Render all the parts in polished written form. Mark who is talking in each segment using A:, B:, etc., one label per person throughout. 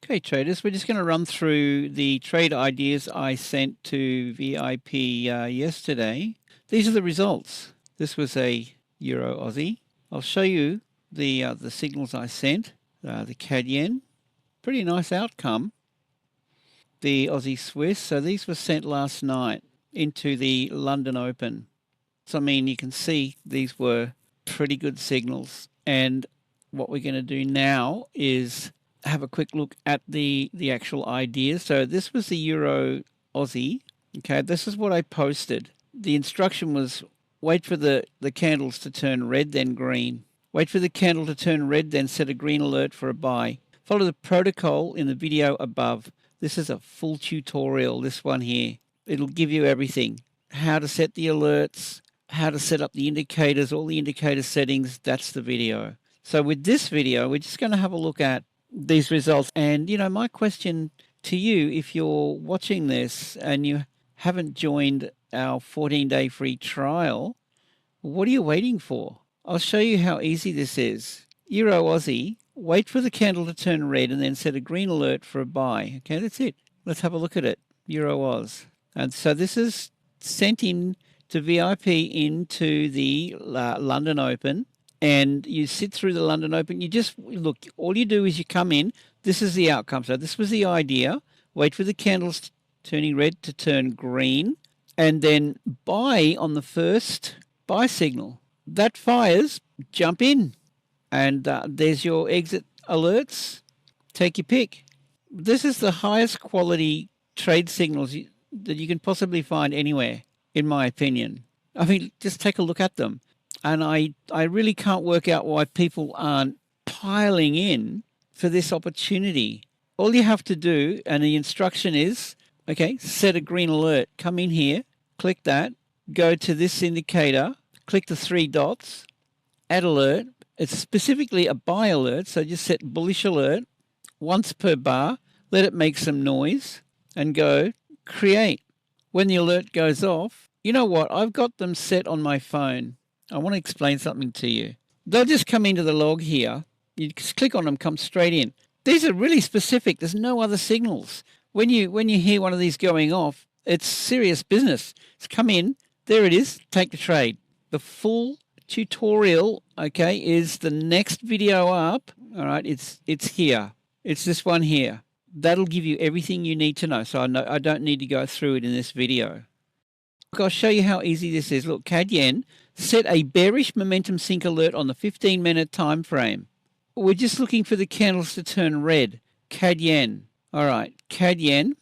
A: Okay, traders, we're just going to run through the trade ideas I sent to VIP yesterday. These are the results. This was a Euro Aussie. I'll show you the signals I sent. The CAD Yen, pretty nice outcome. The Aussie Swiss, so these were sent last night into the London Open. So I mean, you can see these were pretty good signals. And what we're going to do now is have a quick look at the actual ideas. So this was the Euro Aussie. Okay, this is what I posted. The instruction was wait for the candles to turn red, then green. Wait for the candle to turn red, then set a green alert for a buy. Follow the protocol in the video above. This is a full tutorial, this one here. It'll give you everything. How to set the alerts, how to set up the indicators, all the indicator settings, that's the video. So with this video, we're just going to have a look at these results. And, you know, my question to you, if you're watching this and you haven't joined our 14-day free trial, what are you waiting for? I'll show you how easy this is. Euro Aussie, wait for the candle to turn red and then set a green alert for a buy. Okay, that's it. Let's have a look at it. Euro Aus. And so this is sent in to VIP into the London Open. And you sit through the London Open, you just look, all you do is you come in, this is the outcome. So this was the idea, wait for the candles turning red to turn green, and then buy on the first buy signal. That fires, jump in, and there's your exit alerts, take your pick. This is the highest quality trade signals that you can possibly find anywhere, in my opinion. I mean, just take a look at them. And I really can't work out why people aren't piling in for this opportunity. All you have to do, and the instruction is, okay, set a green alert. Come in here, click that, go to this indicator, click the three dots, add alert. It's specifically a buy alert, so just set bullish alert once per bar, let it make some noise, and go create. When the alert goes off, you know what? I've got them set on my phone. I want to explain something to you. They'll just come into the log here. You just click on them, come straight in. These are really specific. There's no other signals. When you hear one of these going off, it's serious business. It's come in. There it is. Take the trade. The full tutorial, okay, is the next video up. All right, it's here. It's this one here. That'll give you everything you need to know. So I don't need to go through it in this video. Look, I'll show you how easy this is. Look, CAD Yen. Set a bearish momentum sink alert on the 15-minute time frame. We're just looking for the candles to turn red. CAD Yen. All right, CAD Yen.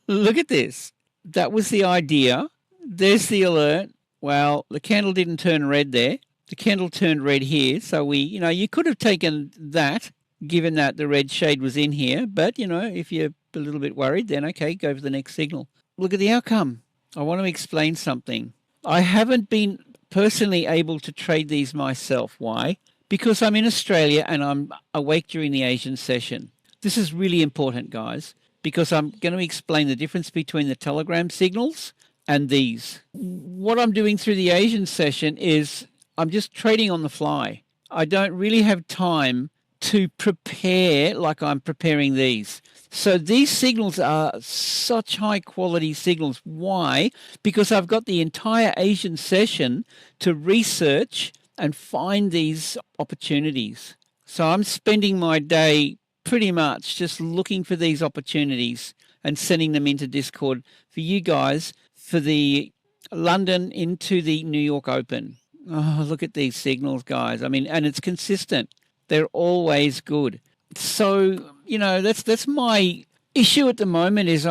A: Look at this. That was the idea. There's the alert. Well, the candle didn't turn red there. The candle turned red here. So you could have taken that, given that the red shade was in here. But, if you're a little bit worried, then okay, go for the next signal. Look at the outcome. I want to explain something. I haven't been personally able to trade these myself. Why? Because I'm in Australia and I'm awake during the Asian session. This is really important, guys, because I'm going to explain the difference between the Telegram signals and these. What I'm doing through the Asian session is I'm just trading on the fly. I don't really have time to prepare like I'm preparing these. So these signals are such high quality signals. Why? Because I've got the entire Asian session to research and find these opportunities. So I'm spending my day pretty much just looking for these opportunities and sending them into Discord for you guys for the London into the New York Open. Oh, look at these signals, guys. I mean, and it's consistent. They're always good. So, that's my issue at the moment is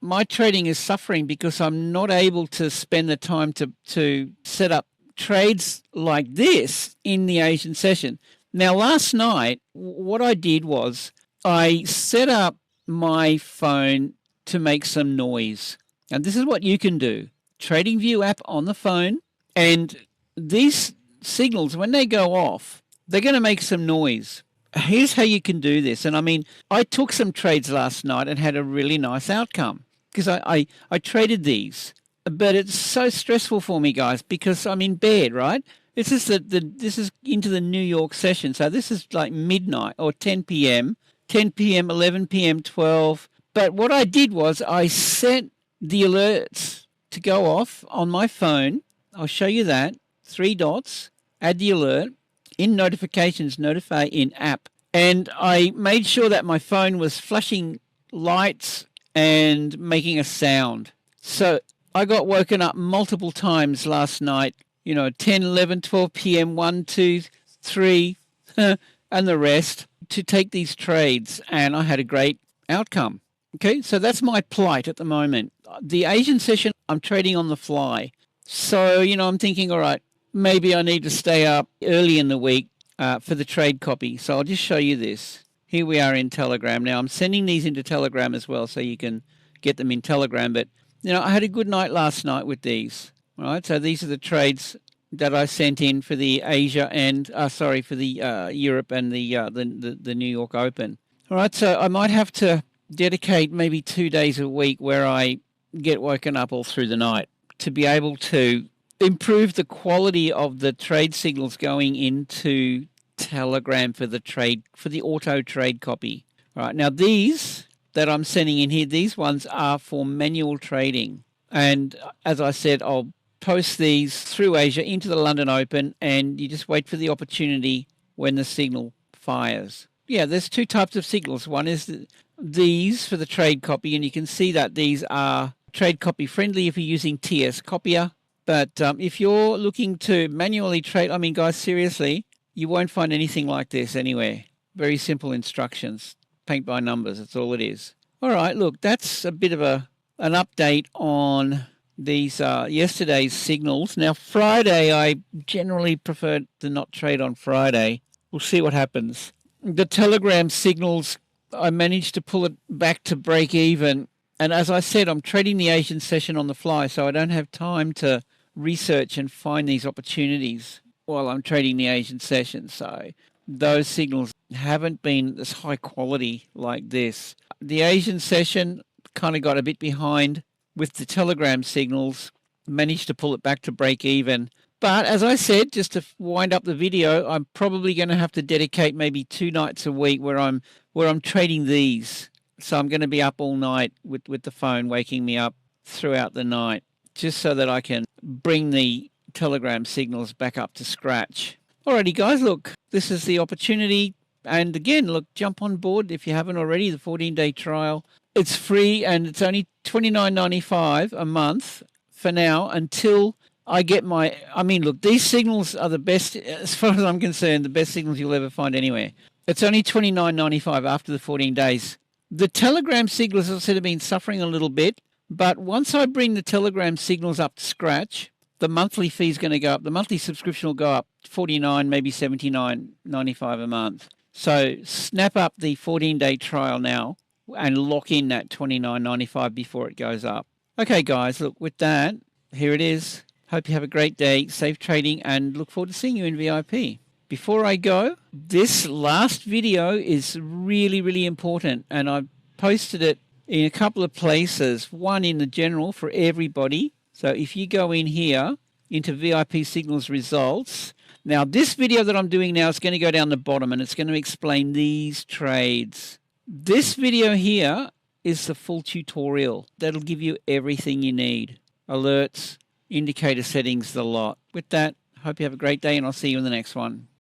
A: my trading is suffering because I'm not able to spend the time to set up trades like this in the Asian session. Now, last night, what I did was I set up my phone to make some noise. And this is what you can do. TradingView app on the phone, and these signals, when they go off, they're going to make some noise. Here's how you can do this. And I mean, I took some trades last night and had a really nice outcome because I traded these. But it's so stressful for me, guys, because I'm in bed, right? This is this is into the New York session. So this is like midnight or 10 p.m. 10 p.m., 11 p.m., 12. But what I did was I set the alerts to go off on my phone. I'll show you that. 3 dots, add the alert, in notifications, notify in app. And I made sure that my phone was flashing lights and making a sound. So I got woken up multiple times last night, 10, 11, 12 p.m., 1, 2, 3, and the rest to take these trades. And I had a great outcome. Okay, so that's my plight at the moment. The Asian session, I'm trading on the fly. So, I'm thinking, all right, maybe I need to stay up early in the week for the trade copy. So I'll just show you this. Here we are in Telegram. Now I'm sending these into Telegram as well so you can get them in Telegram. But, I had a good night last night with these. All right, so these are the trades that I sent in for the Asia and, for the Europe and the New York Open. All right, so I might have to dedicate maybe 2 days a week where I get woken up all through the night to be able to improve the quality of the trade signals going into Telegram for the auto trade copy. All right, now these that I'm sending in here, these ones are for manual trading. And as I said, I'll post these through Asia into the London Open, and you just wait for the opportunity when the signal fires. Yeah, there's 2 types of signals. One is these for the trade copy, and you can see that these are trade copy friendly if you're using TS Copier. But if you're looking to manually trade, I mean, guys, seriously, you won't find anything like this anywhere. Very simple instructions, paint by numbers, that's all it is. All right, look, that's a bit of an update on these yesterday's signals. Now, Friday, I generally prefer to not trade on Friday. We'll see what happens. The Telegram signals, I managed to pull it back to break even. And as I said, I'm trading the Asian session on the fly, so I don't have time to research and find these opportunities while I'm trading the Asian session. So those signals haven't been as high quality like this. The Asian session kind of got a bit behind with the Telegram signals, managed to pull it back to break even. But as I said, just to wind up the video, I'm probably going to have to dedicate maybe 2 nights a week where I'm trading these. So I'm going to be up all night with the phone waking me up throughout the night, just so that I can bring the Telegram signals back up to scratch. Alrighty, guys, look, this is the opportunity. And again, look, jump on board if you haven't already, the 14-day trial. It's free and it's only $29.95 a month for now until I get look, these signals are the best, as far as I'm concerned, the best signals you'll ever find anywhere. It's only $29.95 after the 14 days. The Telegram signals, as I said, have been suffering a little bit, but once I bring the Telegram signals up to scratch, the monthly fee is going to go up. The monthly subscription will go up $49, maybe $79.95 a month. So snap up the 14-day trial now and lock in that $29.95 before it goes up. Okay, guys, look, with that, here it is. Hope you have a great day, safe trading, and look forward to seeing you in VIP. Before I go, this last video is really, really important, and I've posted it in a couple of places, one in the general for everybody. So if you go in here into VIP Signals results, now this video that I'm doing now is going to go down the bottom and it's going to explain these trades. This video here is the full tutorial. That'll give you everything you need. Alerts, indicator settings, the lot. With that, hope you have a great day and I'll see you in the next one.